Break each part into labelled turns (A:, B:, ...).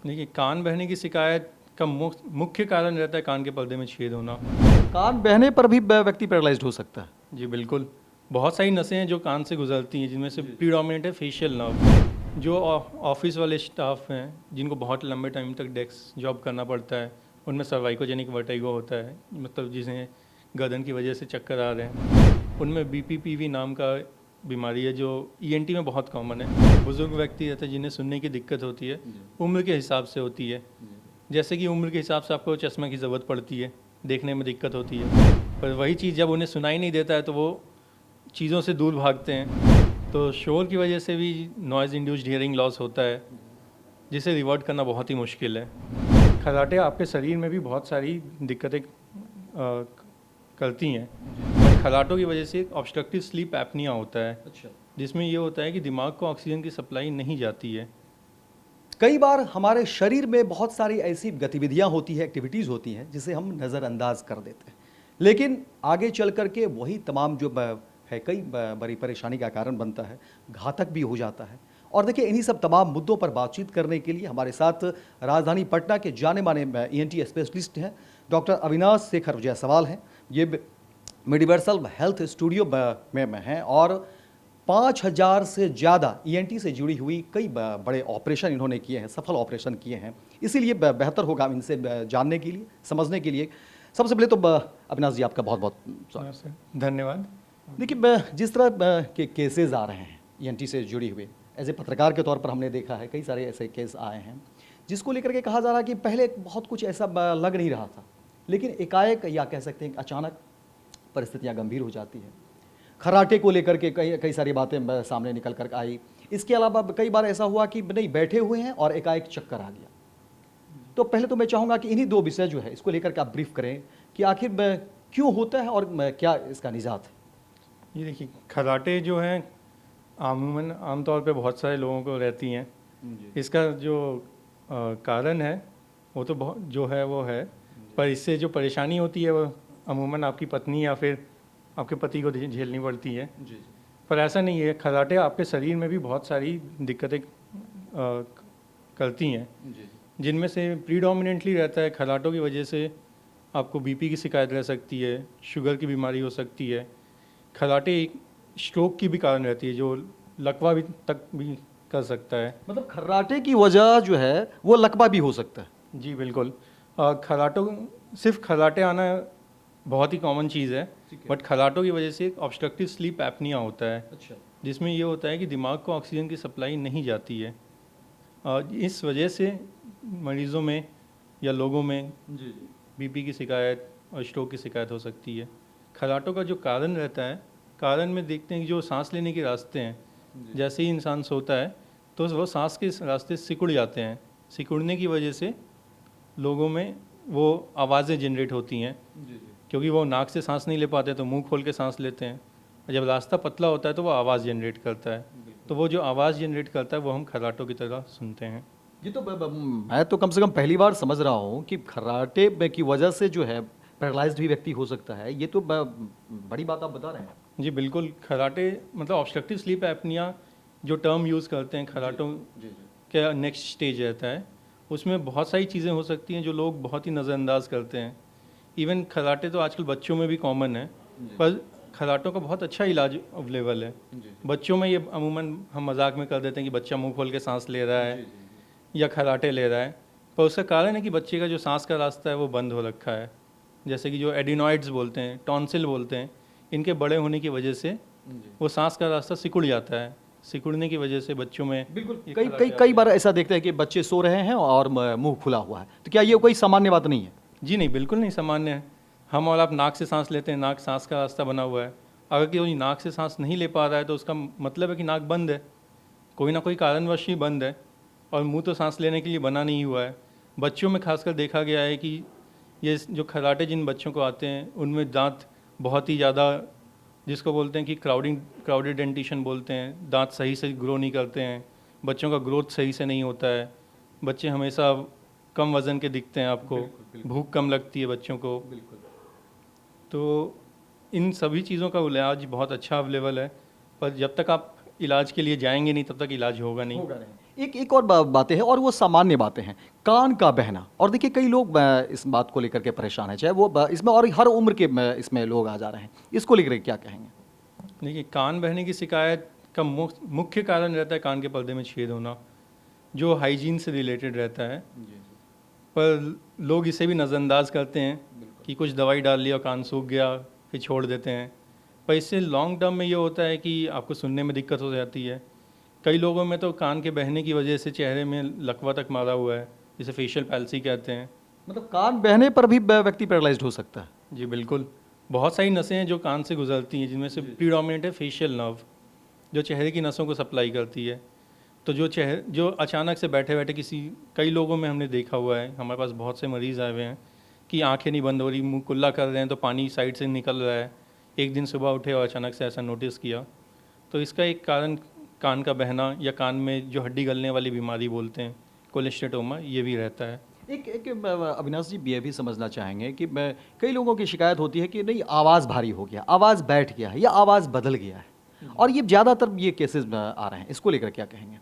A: देखिए, कान बहने की शिकायत का मुख्य कारण रहता है कान के पर्दे में छेद होना।
B: कान बहने पर भी व्यक्ति पैरालाइज्ड हो सकता है।
A: जी बिल्कुल। बहुत सारी नसें हैं जो कान से गुजरती हैं, जिनमें से प्रीडोमिनेंट है फेशियल नर्व। जो ऑफिस वाले स्टाफ हैं जिनको बहुत लंबे टाइम तक डेस्क जॉब करना पड़ता है, उनमें सर्वाइकोजेनिक वर्टिगो होता है, मतलब जिसे गर्दन की वजह से चक्कर आ रहे हैं। उनमें बीपीपीवी नाम का बीमारी है जो ईएनटी में बहुत कॉमन है। बुजुर्ग व्यक्ति रहते हैं जिन्हें सुनने की दिक्कत होती है, उम्र के हिसाब से होती है। जैसे कि उम्र के हिसाब से आपको चश्मे की ज़रूरत पड़ती है, देखने में दिक्कत होती है, पर वही चीज़ जब उन्हें सुनाई नहीं देता है तो वो चीज़ों से दूर भागते हैं। तो शोर की वजह से भी नॉइज़ इंड्यूस्ड हियरिंग लॉस होता है, जिसे रिवर्ट करना बहुत ही मुश्किल है। खर्राटे आपके शरीर में भी बहुत सारी दिक्कतें करती हैं। बट खर्राटों की वजह से एक ऑब्स्ट्रक्टिव स्लीप एपनिया होता है।
B: अच्छा।
A: जिसमें ये होता है कि दिमाग को ऑक्सीजन की सप्लाई नहीं जाती है।
B: कई बार हमारे शरीर में बहुत सारी ऐसी गतिविधियां होती है, एक्टिविटीज़ होती हैं जिसे हम नज़रअंदाज कर देते हैं, लेकिन आगे चल कर के वही तमाम जो है कई बड़ी परेशानी का कारण बनता है, घातक भी हो जाता है। और देखिए, इन्हीं सब तमाम मुद्दों पर बातचीत करने के लिए हमारे साथ राजधानी पटना के जाने माने ईएनटी स्पेशलिस्ट हैं, डॉक्टर अविनाश शेखर जायसवाल हैं। ये मिडिवर्सल हेल्थ स्टूडियो में हैं और 5,000 से ज़्यादा ईएनटी से जुड़ी हुई कई बड़े ऑपरेशन इन्होंने किए हैं, सफल ऑपरेशन किए हैं। इसीलिए बेहतर होगा इनसे जानने के लिए, समझने के लिए। सबसे पहले तो अविनाश जी, आपका बहुत बहुत स्वागत।
A: धन्यवाद।
B: देखिए, जिस तरह के केसेस आ रहे हैं ईएनटी से जुड़ी हुए, एज ए पत्रकार के तौर पर हमने देखा है कई सारे ऐसे केस आए हैं जिसको लेकर के कहा जा रहा है कि पहले बहुत कुछ ऐसा लग नहीं रहा था, लेकिन एकाएक या कह सकते हैं कि अचानक परिस्थितियां गंभीर हो जाती हैं। खर्राटे को लेकर के कई कई सारी बातें सामने निकल कर आई। इसके अलावा कई बार ऐसा हुआ कि नहीं, बैठे हुए हैं और एकाएक चक्कर आ गया। तो पहले तो मैं चाहूँगा कि इन्हीं दो विषय जो है इसको लेकर के आप ब्रीफ करें कि आखिर क्यों होता है और क्या इसका निजात है।
A: ये देखिए, खर्राटे जो हैं आमूमन आमतौर पे बहुत सारे लोगों को रहती हैं। इसका जो कारण है वो तो बहुत जो है वो है, पर इससे जो परेशानी होती है वो अमूमन आपकी पत्नी या फिर आपके पति को झेलनी पड़ती है। पर ऐसा नहीं है, खर्राटे आपके शरीर में भी बहुत सारी दिक्कतें करती हैं, जिनमें से प्रीडोमिनेंटली रहता है खर्राटों की वजह से आपको बीपी की शिकायत रह सकती है, शुगर की बीमारी हो सकती है। खर्राटे एक स्ट्रोक की भी कारण रहती है जो लकवा भी तक भी कर सकता है।
B: मतलब खर्राटे की वजह जो है वो लकवा भी हो सकता है।
A: जी बिल्कुल। खर्राटों सिर्फ खर्राटे आना बहुत ही कॉमन चीज़ है, बट खर्राटों की वजह से एक ऑब्स्ट्रक्टिव स्लीप एपनिया होता है।
B: अच्छा।
A: जिसमें ये होता है कि दिमाग को ऑक्सीजन की सप्लाई नहीं जाती है। इस वजह से मरीज़ों में या लोगों में बीपी की शिकायत और स्ट्रोक की शिकायत हो सकती है। खर्राटों का जो कारण रहता है, कारण में देखते हैं कि जो सांस लेने के रास्ते हैं, जैसे ही इंसान सोता है तो वो सांस के रास्ते सिकुड़ जाते हैं। सिकुड़ने की वजह से लोगों में वो आवाज़ें जनरेट होती हैं, क्योंकि वो नाक से सांस नहीं ले पाते तो मुंह खोल के सांस लेते हैं, और जब रास्ता पतला होता है तो वो आवाज़ जनरेट करता है। तो वो जो आवाज़ जनरेट करता है वो हम खर्राटों की तरह सुनते हैं।
B: ये तो मैं तो कम से कम पहली बार समझ रहा हूँ कि खर्राटे की वजह से जो है पैरालाइज्ड भी व्यक्ति हो सकता है। ये तो बड़ी बात आप बता रहे हैं।
A: जी बिल्कुल। खर्राटे मतलब ऑब्स्ट्रक्टिव स्लीप एपनिया जो टर्म यूज़ करते हैं खर्राटों का नेक्स्ट स्टेज रहता है, उसमें बहुत सारी चीज़ें हो सकती हैं जो लोग बहुत ही नज़रअंदाज करते हैं। इवन खर्राटे तो आजकल बच्चों में भी कॉमन है, पर खर्राटों का बहुत अच्छा इलाज अवेलेबल है। बच्चों में ये अमूमन हम मजाक में कर देते हैं कि बच्चा मुंह खोल के सांस ले रहा है या खर्राटे ले रहा है, पर उसका कारण है कि बच्चे का जो सांस का रास्ता है वो बंद हो रखा है। जैसे कि जो एडिनॉइड्स बोलते हैं, टॉन्सिल बोलते हैं, इनके बड़े होने की वजह से वो सांस का रास्ता सिकुड़ जाता है। सिकुड़ने की वजह से बच्चों में
B: बिल्कुल कई बार ऐसा देखते हैं कि बच्चे सो रहे हैं और मुंह खुला हुआ है, तो क्या ये कोई सामान्य बात नहीं है?
A: जी नहीं, बिल्कुल नहीं सामान्य है। हम और आप नाक से सांस लेते हैं, नाक सांस का रास्ता बना हुआ है। अगर कोई नाक से सांस नहीं ले पा रहा है तो उसका मतलब है कि नाक बंद है, कोई ना कोई कारणवश ही बंद है, और मुंह तो सांस लेने के लिए बना नहीं हुआ है। बच्चों में खासकर देखा गया है कि ये जो खर्राटे जिन बच्चों को आते हैं उनमें दांत बहुत ही ज़्यादा, जिसको बोलते हैं कि क्राउडेड डेंटिशन बोलते हैं, दांत सही से ग्रो नहीं करते हैं, बच्चों का ग्रोथ सही से नहीं होता है, बच्चे हमेशा कम वज़न के दिखते हैं आपको, भूख कम लगती है बच्चों को। तो इन सभी चीज़ों का इलाज बहुत अच्छा अवेलेबल है, पर जब तक आप इलाज के लिए जाएंगे नहीं तब तक इलाज होगा नहीं।
B: एक एक और बातें हैं और वो सामान्य बातें हैं। कान का बहना और देखिए कई लोग इस बात को लेकर के परेशान हैं, चाहे वो इसमें और हर उम्र के इसमें लोग आ जा रहे हैं। इसको लेकर के क्या कहेंगे?
A: देखिए, कान बहने की शिकायत का मुख्य कारण रहता है कान के पर्दे में छेद होना, जो हाइजीन से रिलेटेड रहता है। पर लोग इसे भी नज़रअंदाज करते हैं कि कुछ दवाई डाल ली और कान सूख गया, फिर छोड़ देते हैं। पर इससे लॉन्ग टर्म में ये होता है कि आपको सुनने में दिक्कत हो जाती है। कई लोगों में तो कान के बहने की वजह से चेहरे में लकवा तक मारा हुआ है, जिसे फेशियल पैल्सी कहते हैं।
B: मतलब कान बहने पर भी व्यक्ति पैरालाइज्ड हो सकता है?
A: जी बिल्कुल। बहुत सारी नसें हैं जो कान से गुजरती हैं, जिनमें से प्रीडोमिनेंट है फेशियल नर्व, जो चेहरे की नसों को सप्लाई करती है। तो जो अचानक से बैठे बैठे कई लोगों में हमने देखा हुआ है, हमारे पास बहुत से मरीज़ आए हुए हैं कि आंखें नहीं बंद हो रही, मुंह कुल्ला कर रहे हैं तो पानी साइड से निकल रहा है। एक दिन सुबह उठे और अचानक से ऐसा नोटिस किया। तो इसका एक कारण कान का बहना या कान में जो हड्डी गलने वाली बीमारी बोलते हैं, कोलेस्टेटोमा, ये भी रहता है।
B: एक अविनाश जी ये भी समझना चाहेंगे कि कई लोगों की शिकायत होती है कि नहीं आवाज़ भारी हो गया, आवाज़ बैठ गया है या आवाज़ बदल गया है, और ये ज़्यादातर ये केसेस आ रहे हैं। इसको लेकर क्या कहेंगे?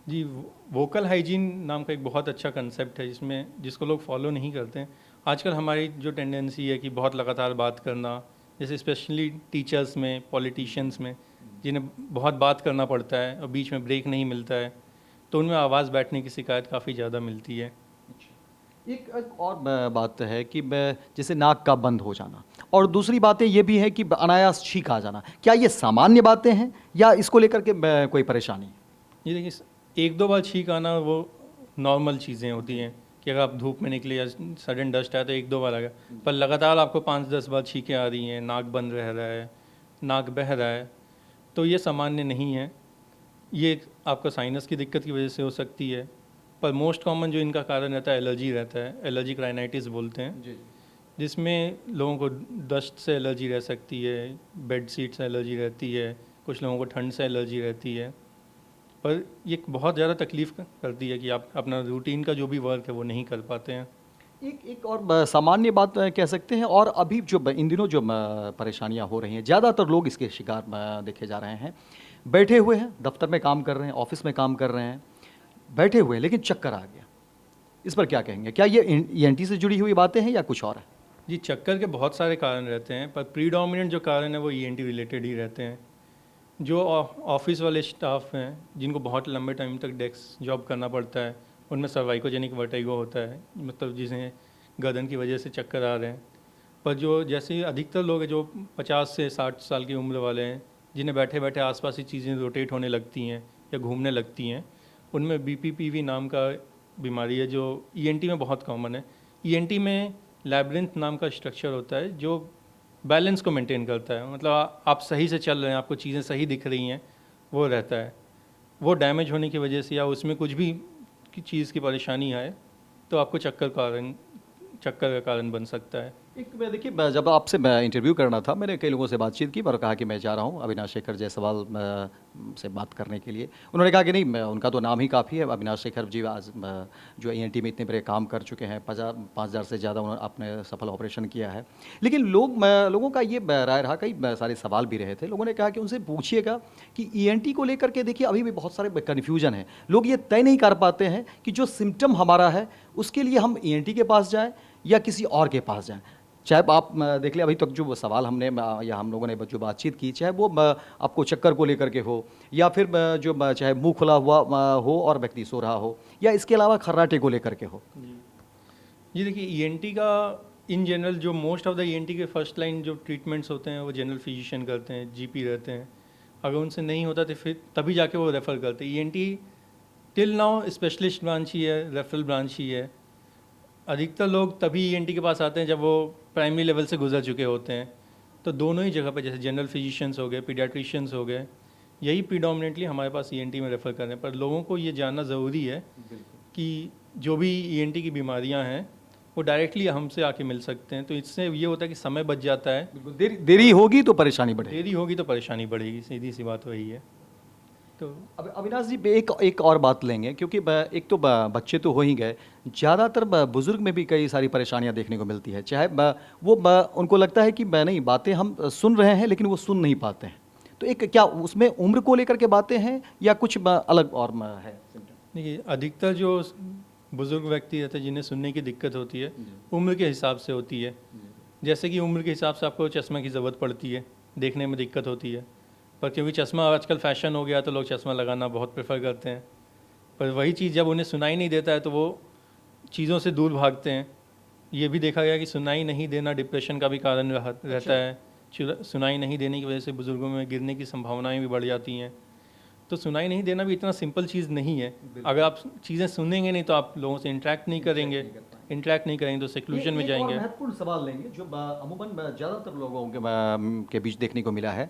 A: जी, वोकल हाइजीन नाम का एक बहुत अच्छा कंसेप्ट है जिसको लोग फॉलो नहीं करते हैं। आजकल हमारी जो टेंडेंसी है कि बहुत लगातार बात करना, जैसे स्पेशली टीचर्स में, पॉलिटिशियंस में, जिन्हें बहुत बात करना पड़ता है और बीच में ब्रेक नहीं मिलता है, तो उनमें आवाज़ बैठने की शिकायत काफ़ी ज़्यादा मिलती है।
B: एक और बात है कि जैसे नाक का बंद हो जाना, और दूसरी बातें ये भी है कि अनायास छींक आ जाना। क्या ये सामान्य बातें हैं या इसको लेकर के कोई परेशानी है?
A: ये देखिए, एक दो बार छींक आना वो नॉर्मल चीज़ें होती हैं कि अगर आप धूप में निकले या सडन डस्ट आया तो एक दो बार आएगा। पर लगातार आपको 5-10 बार छींकें आ रही हैं, नाक बंद रह रहा है, नाक बह रहा है, तो ये सामान्य नहीं है। ये आपका साइनस की दिक्कत की वजह से हो सकती है। पर मोस्ट कॉमन जो इनका कारण रहता है एलर्जी रहता है, एलर्जिक राइनाइटिस बोलते हैं, जिसमें लोगों को डस्ट से एलर्जी रह सकती है, बेड शीट से एलर्जी रहती है, कुछ लोगों को ठंड से एलर्जी रहती है। पर ये बहुत ज़्यादा तकलीफ़ करती है कि आप अपना रूटीन का जो भी वर्क है वो नहीं कर पाते हैं।
B: एक और सामान्य बात कह सकते हैं, और अभी जो इन दिनों जो परेशानियां हो रही हैं, ज़्यादातर लोग इसके शिकार देखे जा रहे हैं। बैठे हुए हैं, दफ्तर में काम कर रहे हैं, ऑफिस में काम कर रहे हैं, बैठे हुए हैं लेकिन चक्कर आ गया। इस पर क्या कहेंगे? क्या ये ईएनटी से जुड़ी हुई बातें हैं या कुछ और है?
A: जी, चक्कर के बहुत सारे कारण रहते हैं, पर प्रीडोमिनेंट जो कारण है वो ईएनटी रिलेटेड ही रहते हैं। जो ऑफिस वाले स्टाफ हैं, जिनको बहुत लंबे टाइम तक डेस्क जॉब करना पड़ता है, उनमें सर्वाइकोजेनिक वर्टिगो होता है, मतलब जिसे गर्दन की वजह से चक्कर आ रहे हैं। पर जो जैसे अधिकतर लोग हैं जो 50 से 60 साल की उम्र वाले हैं, जिन्हें बैठे बैठे आसपास की चीज़ें रोटेट होने लगती हैं या घूमने लगती हैं, उनमें बीपीपीवी नाम का बीमारी है जो ईएनटी में बहुत कॉमन है। ईएनटी में लैब्रिंथ नाम का स्ट्रक्चर होता है जो बैलेंस को मेंटेन करता है, मतलब आप सही से चल रहे हैं, आपको चीज़ें सही दिख रही हैं, वो रहता है। वो डैमेज होने की वजह से या उसमें कुछ भी चीज़ की परेशानी आए तो आपको चक्कर का कारण बन सकता है।
B: एक मैं देखिए जब आपसे मैं इंटरव्यू करना था, मैंने कई लोगों से बातचीत की और कहा कि मैं जा रहा हूँ अविनाश शेखर जायसवाल से बात करने के लिए। उन्होंने कहा कि नहीं, उनका तो नाम ही काफ़ी है, अविनाश शेखर जी आज जो ईएनटी में इतने बड़े काम कर चुके हैं, 5,000 से ज़्यादा उन्होंने अपने सफल ऑपरेशन किया है। लेकिन लोगों का ये राय रहा, कई सारे सवाल भी रहे थे। लोगों ने कहा कि उनसे पूछिएगा कि ईएनटी को लेकर के देखिए अभी भी बहुत सारे कन्फ्यूजन है। लोग ये तय नहीं कर पाते हैं कि जो सिम्टम हमारा है उसके लिए हम ईएनटी के पास जाएँ या किसी और के पास जाएँ। चाहे आप देख लें, अभी तक जो सवाल हमने या हम लोगों ने जो बातचीत की, चाहे वो आपको चक्कर को लेकर के हो या फिर जो चाहे मुंह खुला हुआ हो और व्यक्ति सो रहा हो, या इसके अलावा खर्राटे को लेकर के हो।
A: जी देखिए, ईएनटी का इन जनरल जो मोस्ट ऑफ द ईएनटी के फर्स्ट लाइन जो ट्रीटमेंट्स होते हैं वो जनरल फिजिशियन करते हैं, जीपी रहते हैं। अगर उनसे नहीं होता तो फिर तभी जाके वो रेफ़र करते हैं। ENT till now specialist branch ही है, रेफरल ब्रांच ही है। अधिकतर लोग तभी ईएनटी के पास आते हैं जब वो प्राइमरी लेवल से गुजर चुके होते हैं। तो दोनों ही जगह पे, जैसे जनरल फिजिशियंस हो गए, पीडियाट्रिशियंस हो गए, यही प्रीडोमिनेंटली हमारे पास ईएनटी में रेफ़र कर रहे हैं। पर लोगों को ये जानना ज़रूरी है कि जो भी ईएनटी की बीमारियां हैं वो डायरेक्टली हमसे आके मिल सकते हैं। तो इससे ये होता है कि समय बच जाता है।
B: देरी होगी तो परेशानी बढ़ेगी।
A: देरी होगी तो परेशानी बढ़ेगी, सीधी सी बात वही है। तो
B: अब अविनाश जी एक और बात लेंगे, क्योंकि एक तो बच्चे तो हो ही गए, ज़्यादातर बुजुर्ग में भी कई सारी परेशानियां देखने को मिलती है। चाहे वो उनको लगता है कि नहीं, बातें हम सुन रहे हैं लेकिन वो सुन नहीं पाते हैं। तो एक क्या उसमें उम्र को लेकर के बातें हैं या कुछ अलग और है?
A: देखिए अधिकतर जो बुज़ुर्ग व्यक्ति रहते हैं जिन्हें सुनने की दिक्कत होती है उम्र के हिसाब से होती है। जैसे कि उम्र के हिसाब से आपको चश्मा की ज़रूरत पड़ती है, देखने में दिक्कत होती है, पर क्योंकि चश्मा आजकल फ़ैशन हो गया तो लोग चश्मा लगाना बहुत प्रेफर करते हैं। पर वही चीज़ जब उन्हें सुनाई नहीं देता है तो वो चीज़ों से दूर भागते हैं। ये भी देखा गया कि सुनाई नहीं देना डिप्रेशन का भी कारण रहता है। सुनाई नहीं देने की वजह से बुज़ुर्गों में गिरने की संभावनाएं भी बढ़ जाती हैं। तो सुनाई नहीं देना भी इतना सिंपल चीज़ नहीं है। अगर आप चीज़ें सुनेंगे नहीं तो आप लोगों से इंटरेक्ट नहीं करेंगे, इंटरेक्ट नहीं करेंगे तो सेक्लूजन में जाएंगे।
B: महत्वपूर्ण सवाल लेंगे जो अमूमन ज़्यादातर लोगों के बीच देखने को मिला है।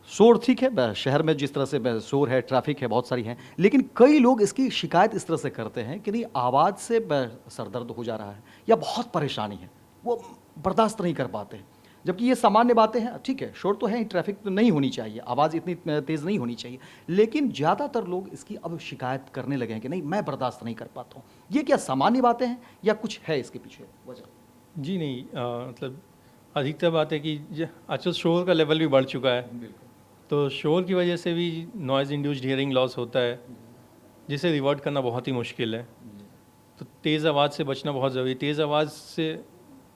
B: शोर ठीक है, शहर में जिस तरह से शोर है, ट्रैफिक है, बहुत सारी हैं, लेकिन कई लोग इसकी शिकायत इस तरह से करते हैं कि नहीं आवाज़ से सर दर्द हो जा रहा है या बहुत परेशानी है, वो बर्दाश्त नहीं कर पाते हैं। जबकि ये सामान्य बातें हैं, ठीक है शोर तो है, ट्रैफिक तो नहीं होनी चाहिए, आवाज़ इतनी तेज़ नहीं होनी चाहिए, लेकिन ज़्यादातर लोग इसकी अब शिकायत करने लगे हैं कि नहीं मैं बर्दाश्त नहीं कर पाता हूँ। ये क्या सामान्य बातें हैं या कुछ है इसके पीछे वजह?
A: जी नहीं, मतलब अधिकतर बात है कि आजकल शोर का लेवल भी बढ़ चुका है, तो शोर की वजह से भी नॉइज़ इंड्यूस्ड हियरिंग लॉस होता है, जिसे रिवर्ट करना बहुत ही मुश्किल है। तो तेज़ आवाज़ से बचना बहुत ज़रूरी है। तेज़ आवाज़ से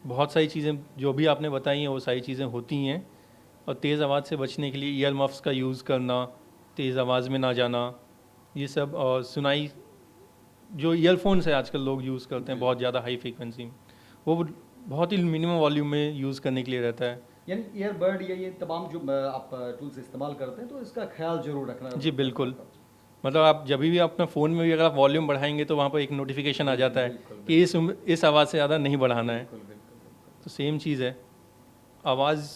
A: बहुत सारी चीज़ें जो भी आपने बताई हैं वो सारी चीज़ें होती हैं, और तेज़ आवाज़ से बचने के लिए ईयर मफ्स का यूज़ करना, तेज़ आवाज़ में ना जाना, ये सब, और सुनाई जो ईयरफोन्स है आजकल लोग यूज़ करते हैं बहुत ज़्यादा हाई फ्रीक्वेंसी में, वो बहुत ही मिनिमम वॉल्यूम में यूज़ करने के लिए रहता है।
B: यानी ईयरबड या ये तमाम जो आप टूल्स इस्तेमाल करते हैं तो इसका ख्याल जरूर रखना।
A: जी बिल्कुल, मतलब आप जब भी अपना फ़ोन में भी अगर आप वॉल्यूम बढ़ाएंगे तो वहाँ पर एक नोटिफिकेशन आ जाता है कि इस आवाज़ से ज़्यादा नहीं बढ़ाना है। तो सेम चीज़ है, आवाज़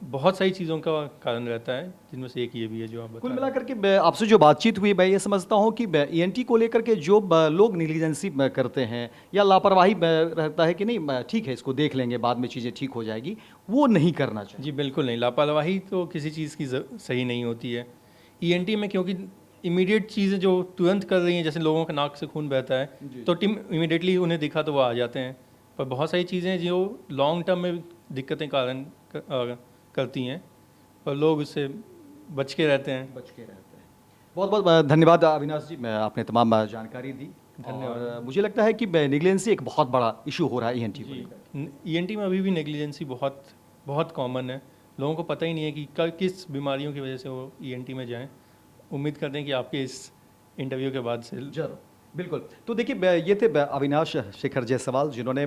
A: बहुत सारी चीज़ों का कारण रहता है, जिनमें से एक ये भी है जो आप बता
B: कुल
A: रहे हैं।
B: मिलाकर के आपसे जो बातचीत हुई मैं ये समझता हूँ कि ईएनटी को लेकर के जो लोग निग्लिजेंसी करते हैं या लापरवाही रहता है कि नहीं ठीक है इसको देख लेंगे बाद में चीज़ें ठीक हो जाएगी, वो नहीं करना चाहिए।
A: जी बिल्कुल नहीं, लापरवाही तो किसी चीज़ की सही नहीं होती है। ईएनटी में क्योंकि इमीडिएट चीज़ें जो तुरंत कर रही हैं, जैसे लोगों के नाक से खून बहता है तो टीम इमीडिएटली उन्हें दिखा तो वो आ जाते हैं, पर बहुत सारी चीज़ें जो लॉन्ग टर्म में दिक्कतें कारण करती हैं और लोग उससे बच के रहते हैं।
B: बहुत बहुत धन्यवाद अविनाश जी, मैं आपने तमाम जानकारी दी। धन्यवाद। मुझे लगता है कि नेग्लिजेंसी एक बहुत बड़ा इशू हो रहा है ईएनटी को।
A: ईएनटी में अभी भी नेग्लिजेंसी बहुत बहुत कॉमन है, लोगों को पता ही नहीं है कि किस बीमारियों की वजह से वो ईएनटी में जाएं। उम्मीद करते हैं कि आपके इस इंटरव्यू के बाद से
B: जरूर, बिल्कुल। तो देखिए ये थे अविनाश शेखर जायसवाल, जिन्होंने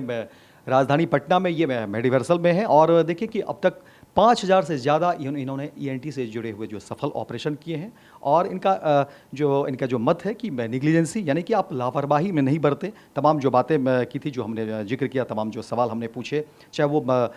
B: राजधानी पटना में ये मेडिवर्सल में है, और देखिए कि अब तक 5000 से ज़्यादा इन्होंने ईएनटी से जुड़े हुए जो सफल ऑपरेशन किए हैं, और इनका जो मत है कि निग्लिजेंसी यानी कि आप लापरवाही में नहीं बरते। तमाम जो बातें की थी, जो हमने जिक्र किया, तमाम जो सवाल हमने पूछे, चाहे वो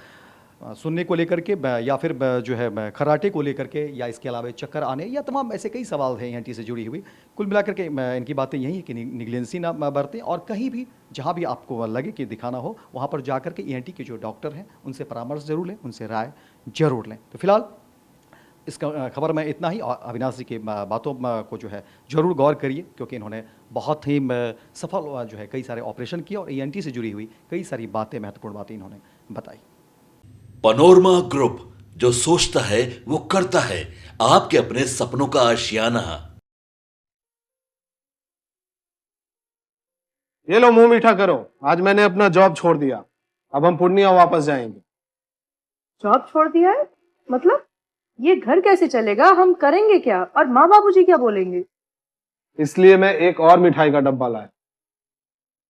B: सुनने को लेकर के या फिर जो है खर्राटे को लेकर के, या इसके अलावा चक्कर आने, या तमाम ऐसे कई सवाल हैं ईएनटी से जुड़ी हुई। कुल मिलाकर के इनकी बातें यही है कि निग्लेंसी ना बरतें, और कहीं भी जहाँ भी आपको लगे कि दिखाना हो वहाँ पर जा कर के ईएनटी के जो डॉक्टर हैं उनसे परामर्श जरूर लें, उनसे राय जरूर लें। तो फिलहाल इसका खबर में इतना ही, और अविनाश जी की बातों को जो है ज़रूर गौर करिए, क्योंकि इन्होंने बहुत ही सफल जो है कई सारे ऑपरेशन किए, और ईएनटी से जुड़ी हुई कई सारी बातें, महत्वपूर्ण बातें इन्होंने बताई।
C: पनोरमा ग्रुप, जो सोचता है वो करता है, आपके अपने सपनों का आशियाना।
D: ये लो मुंह मीठा करो, आज मैंने अपना जॉब छोड़ दिया, अब हम पूर्णिया वापस जाएंगे।
E: जॉब छोड़ दिया है? मतलब ये घर कैसे चलेगा, हम करेंगे क्या, और माँ बाबूजी क्या बोलेंगे?
D: इसलिए मैं एक और मिठाई का डब्बा लाया,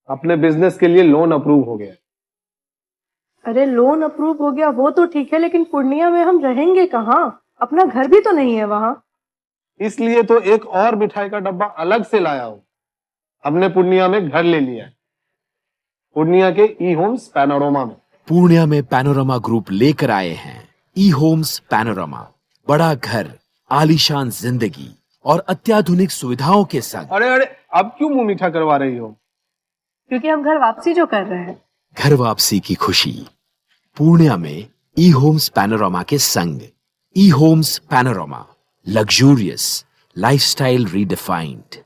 D: अपने बिजनेस के लिए लोन अप्रूव हो गया।
E: अरे लोन अप्रूव हो गया वो तो ठीक है, लेकिन पूर्णिया में हम रहेंगे कहाँ? अपना घर भी तो नहीं है वहाँ।
D: इसलिए तो एक और मिठाई का डब्बा अलग से लाया हूं, हमने पूर्णिया में घर ले लिया है, पूर्णिया के ई होम्स पैनोरमा में।
F: पूर्णिया में पैनोरमा ग्रुप लेकर आए हैं ई होम्स पैनोरमा, बड़ा घर, आलीशान जिंदगी और अत्याधुनिक सुविधाओं के संग।
D: अरे अब क्यों मुंह मीठा करवा रही हो?
E: क्योंकि हम घर वापसी जो कर रहे हैं।
F: घर वापसी की खुशी पूर्णिया में ई होम्स पैनोरमा के संग। ई Homes Panorama, luxurious lifestyle redefined.